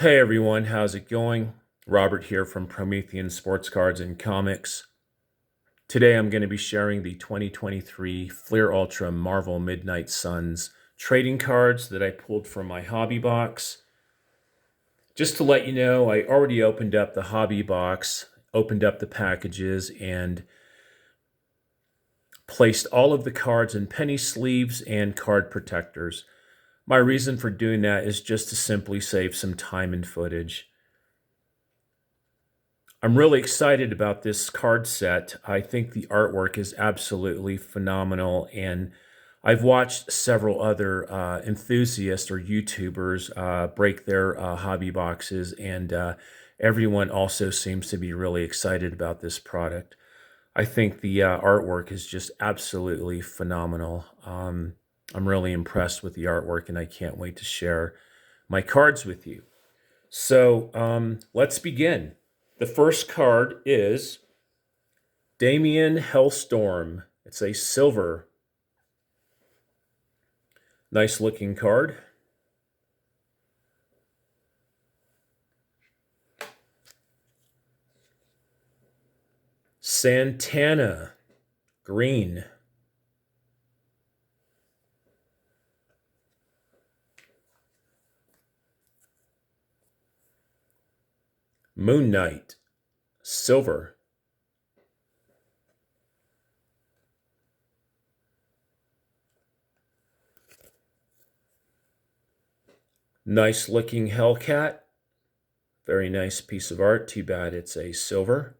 Hey everyone, how's it going? Robert here from Promethean Sports Cards and Comics. Today I'm going to be sharing the 2023 Fleer Ultra Marvel Midnight Suns trading cards that I pulled from my hobby box. Just to let you know, I already opened up the hobby box, opened up the packages, and placed all of the cards in penny sleeves and card protectors. My reason for doing that is just to simply save some time and footage. I'm really excited about this card set. I think the artwork is absolutely phenomenal, and I've watched several other enthusiasts or YouTubers break their hobby boxes, and everyone also seems to be really excited about this product. I think the artwork is just absolutely phenomenal. I'm really impressed with the artwork, and I can't wait to share my cards with you. So let's begin. The first card is Damian Hellstorm. It's a silver. Nice looking card. Santana, green. Moon Knight, silver. Nice looking Hellcat. Very nice piece of art. Too bad it's a silver.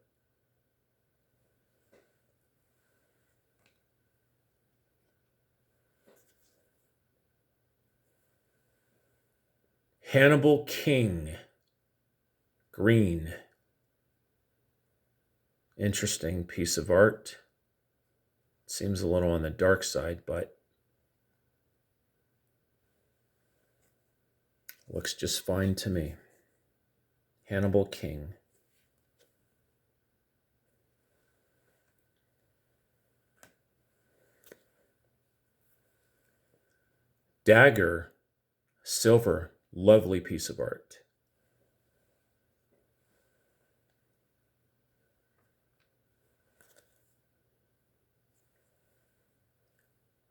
Hannibal King, green. Interesting piece of art. Seems a little on the dark side, but looks just fine to me. Hannibal King. Dagger, silver. Lovely piece of art.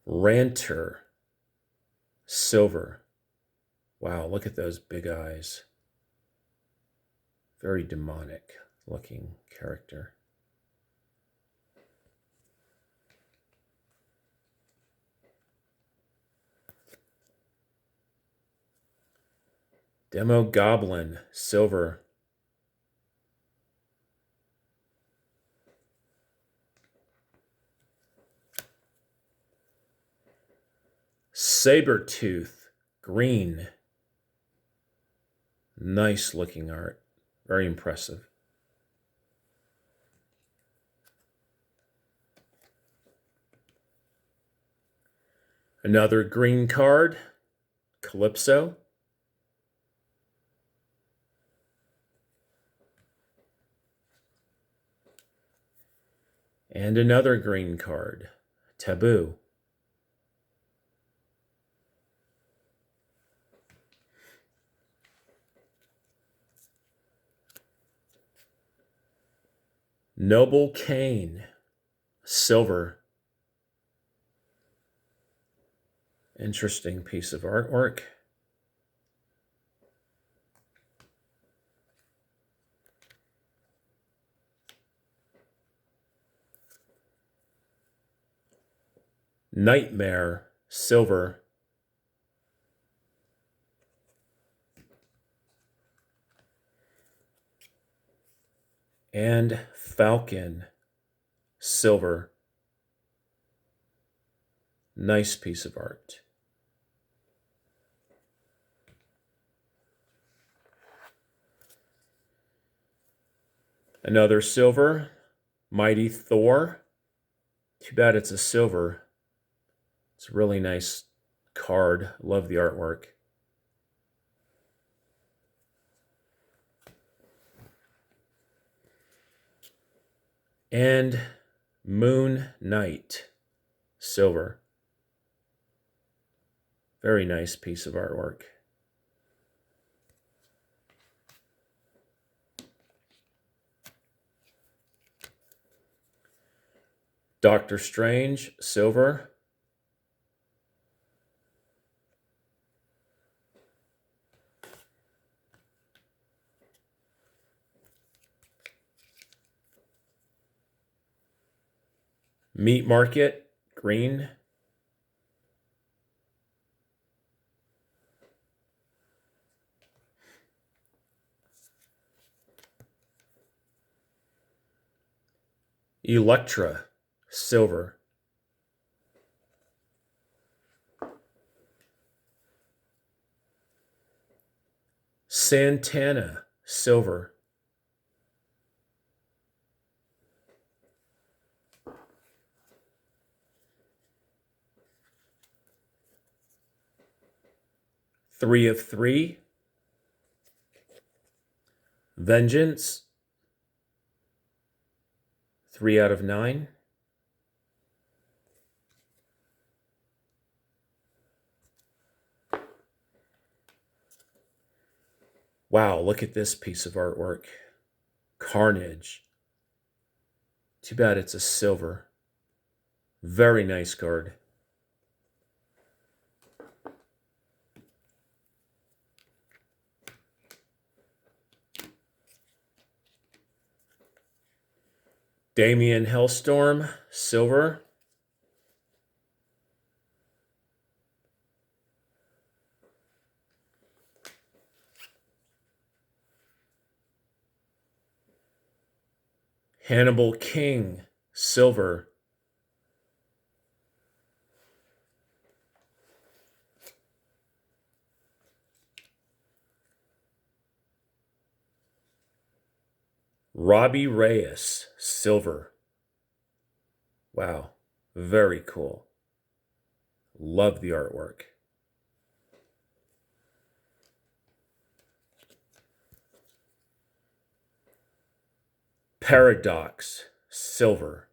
Ranter, silver. Wow, look at those big eyes. Very demonic looking character. Demo Goblin, silver. Sabretooth, green. Nice looking art. Very impressive. Another green card, Calypso. And another green card, Taboo. Noble Cane, silver. Interesting piece of artwork. Nightmare, silver. And Falcon, silver. Nice piece of art. Another silver, Mighty Thor. Too bad it's a silver. It's a really nice card. Love the artwork. And Moon Knight, silver. Very nice piece of artwork. Doctor Strange, silver. Meat Market, green. Electra, silver. Santana, silver. Three of three. Vengeance, 3 out of 9. Wow, look at this piece of artwork. Carnage. Too bad it's a silver. Very nice card. Damien Hellstorm, silver. Hannibal King, silver. Robbie Reyes, silver. Wow, very cool. Love the artwork. Paradox, silver.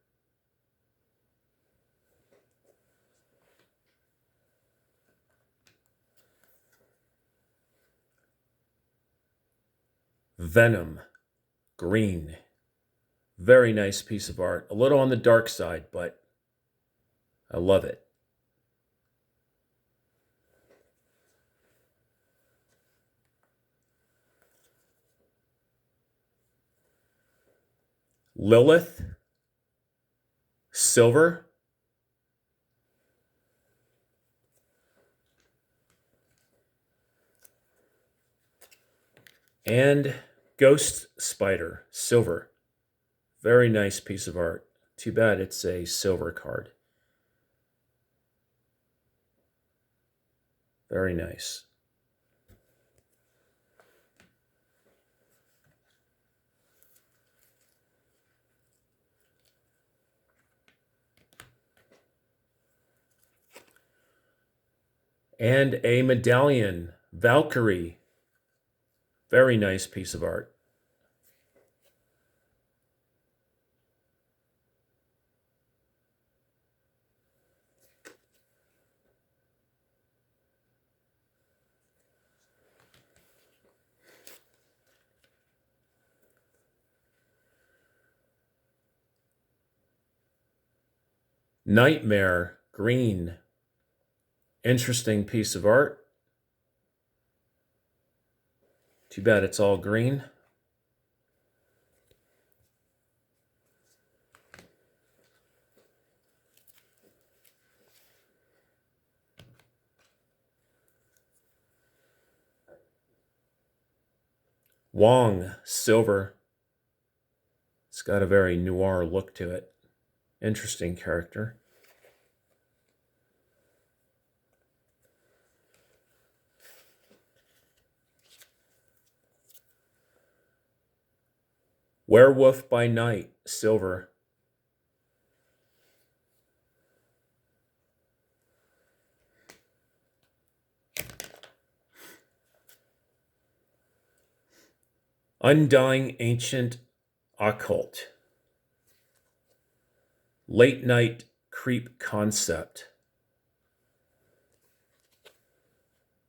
Venom, green. Very nice piece of art. A little on the dark side, but I love it. Lilith, silver. And Ghost Spider, silver. Very nice piece of art. Too bad it's a silver card. Very nice. And a medallion, Valkyrie. Very nice piece of art. Nightmare, green. Interesting piece of art. Too bad it's all green. Wong, silver. It's got a very noir look to it. Interesting character. Werewolf by Night, silver. Undying Ancient Occult. Late Night Creep Concept.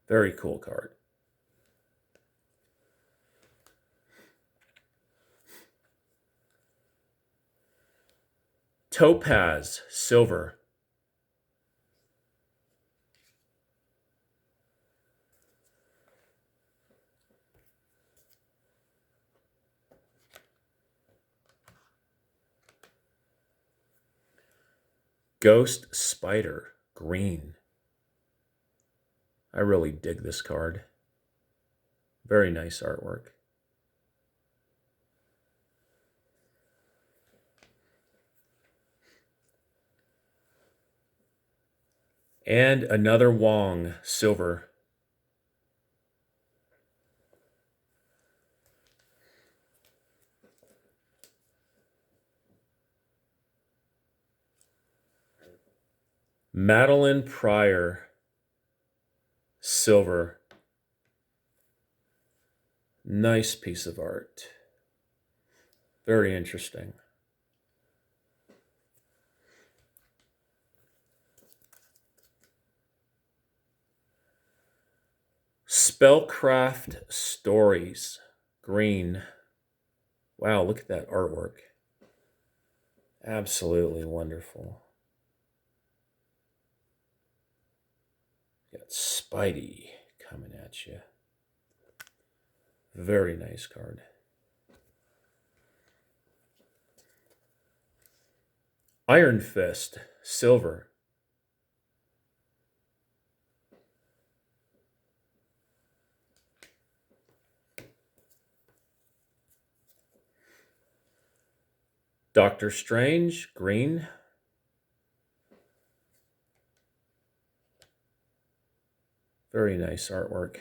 Very cool card. Topaz, silver. Ghost Spider, green. I really dig this card. Very nice artwork. And another Wong, silver. Madeline Pryor, silver. Nice piece of art. Very interesting. Spellcraft Stories, green. Wow, look at that artwork. Absolutely wonderful. Got Spidey coming at you. Very nice card. Iron Fist, silver. Doctor Strange, green. Very nice artwork.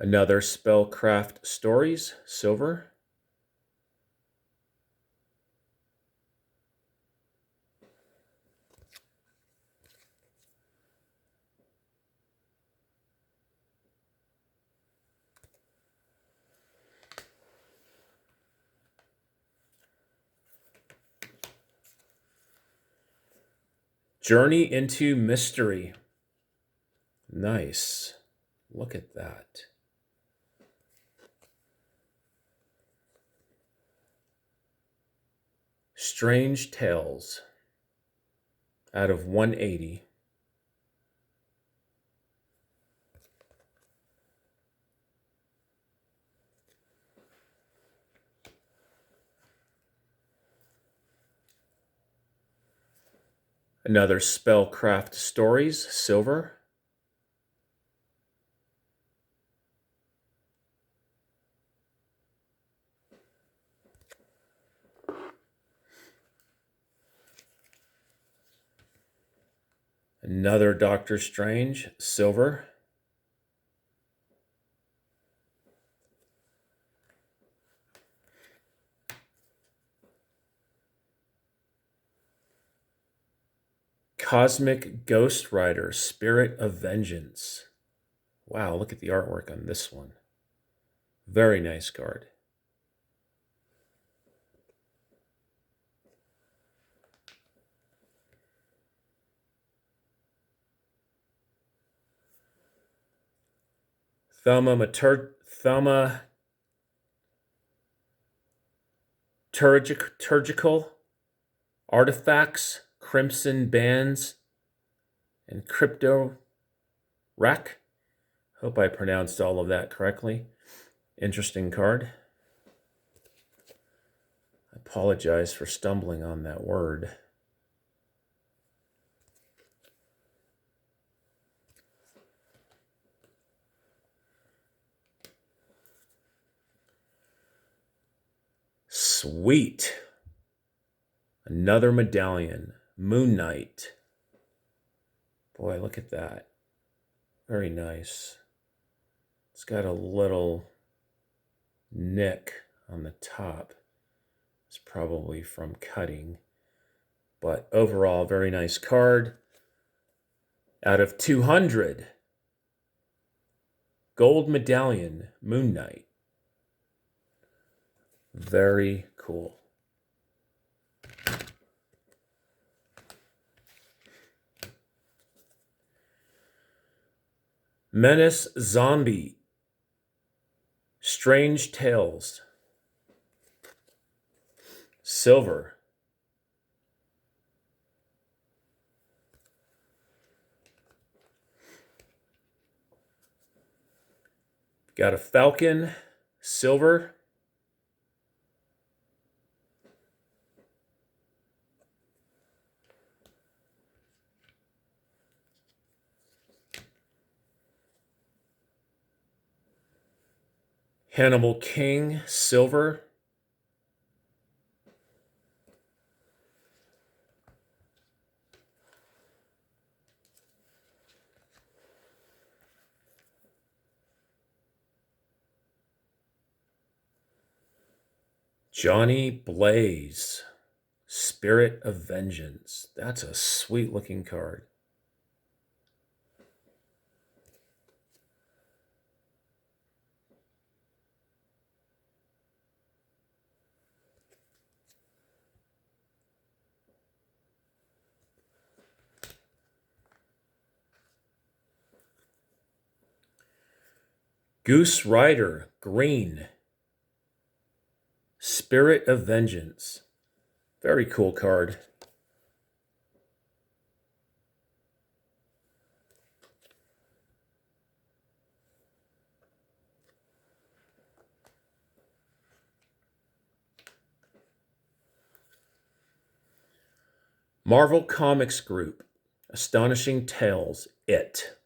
Another Spellcraft Stories, silver. Journey into Mystery. Nice. Look at that. Strange Tales out of 180. Another Spellcraft Stories, silver. Another Doctor Strange, silver. Cosmic Ghost Rider, Spirit of Vengeance. Wow, look at the artwork on this one. Very nice card. Thaumaturgical Artifacts, Crimson Bands, and Crypto Rack. Hope I pronounced all of that correctly. Interesting card. I apologize for stumbling on that word. Sweet. Another medallion. Moon Knight. Boy, look at that. Very nice. It's got a little nick on the top. It's probably from cutting. But overall, very nice card. Out of 200. Gold medallion. Moon Knight. Very cool. Menace Zombie Strange Tales, silver. Got a Falcon, silver. Hannibal King, silver. Johnny Blaze, Spirit of Vengeance. That's a sweet looking card. Goose Rider, green. Spirit of Vengeance. Very cool card. Marvel Comics Group, Astonishing Tales, It.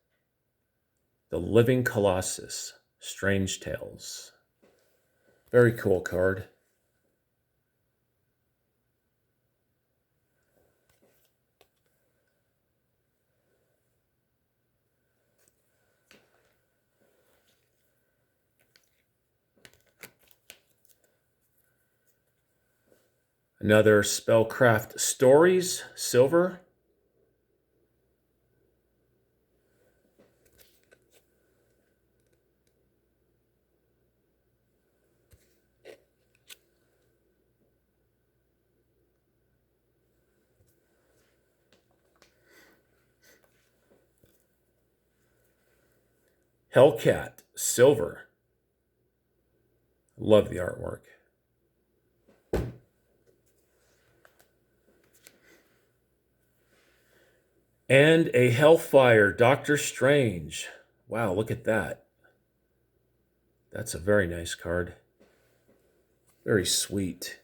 The Living Colossus, Strange Tales. Very cool card. Another Spellcraft Stories, silver. Hellcat, silver. Love the artwork. And a Hellfire, Doctor Strange. Wow, look at that. That's a very nice card. Very sweet.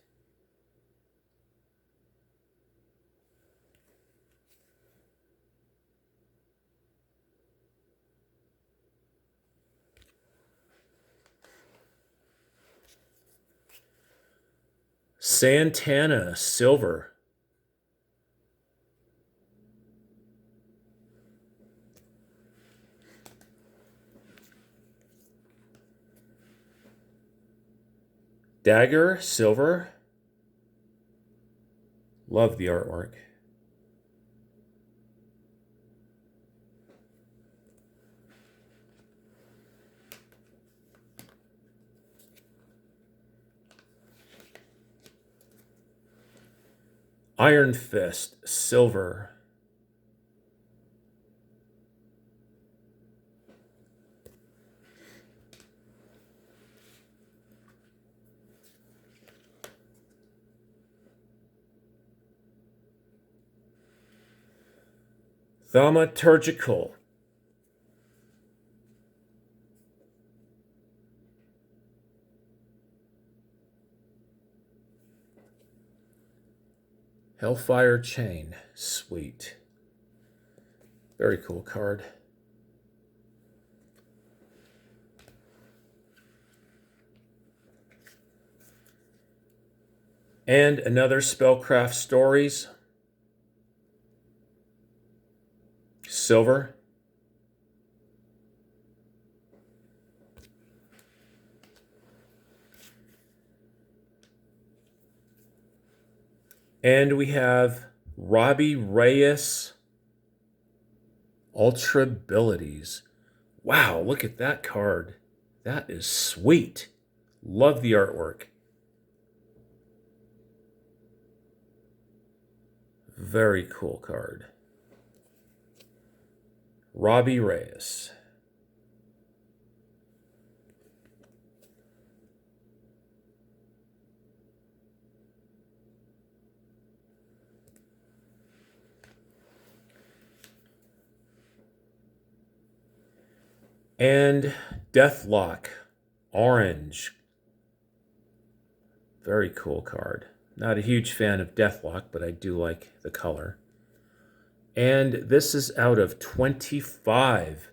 Santana, silver. Dagger, silver. Love the artwork. Iron Fist, silver. Thaumaturgical. Hellfire Chain, sweet. Very cool card. And another Spellcraft Stories, silver. And we have Robbie Reyes, Ultra Abilities. Wow, look at that card. That is sweet. Love the artwork. Very cool card. Robbie Reyes. And Deathlock, orange. Very cool card. Not a huge fan of Deathlock, but I do like the color. And this is out of 25.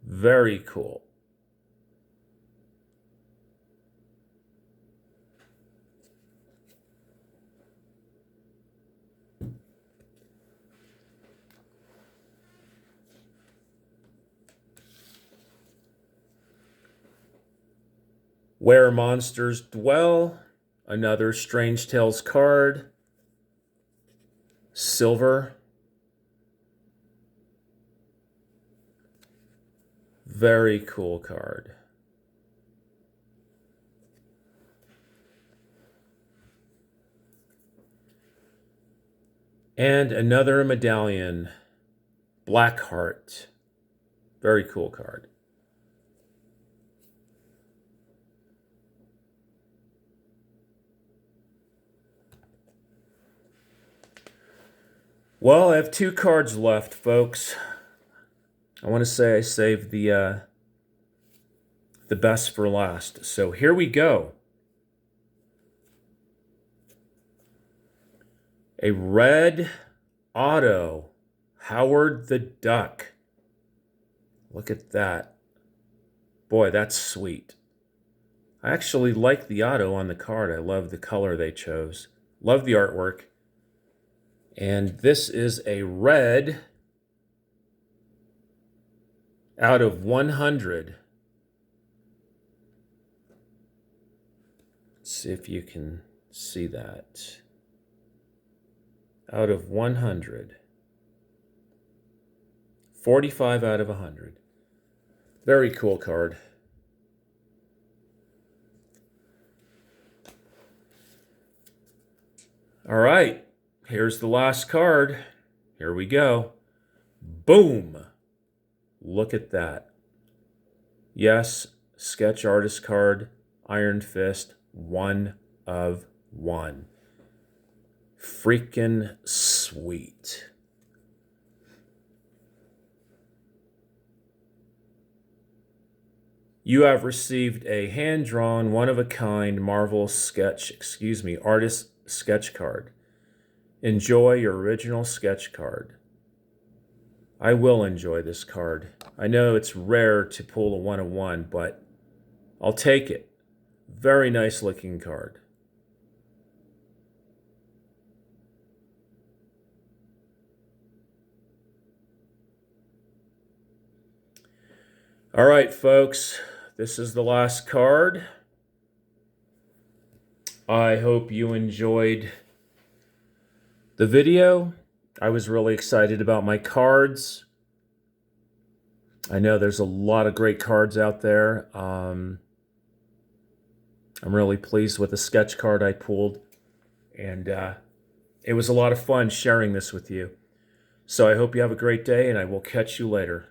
Very cool. Where Monsters Dwell, another Strange Tales card. Silver. Very cool card. And another medallion, Blackheart. Very cool card. Well, I have 2 cards left, folks. I want to say I saved the best for last. So here we go. A red auto, Howard the Duck. Look at that. Boy, that's sweet. I actually like the auto on the card. I love the color they chose. Love the artwork. And this is a red out of 100. Let's see if you can see that. Out of 100. 45 out of 100. Very cool card. All right, here's the last card. Here we go. Boom! Look at that. Yes, sketch artist card, Iron Fist, 1 of 1. Freaking sweet. You have received a hand-drawn, one-of-a-kind Marvel artist sketch card. Enjoy your original sketch card. I will enjoy this card. I know it's rare to pull a 1 of 1, but I'll take it. Very nice looking card. All right, folks, this is the last card. I hope you enjoyed the video. I was really excited about my cards. I know there's a lot of great cards out there. I'm really pleased with the sketch card I pulled. And it was a lot of fun sharing this with you. So I hope you have a great day, and I will catch you later.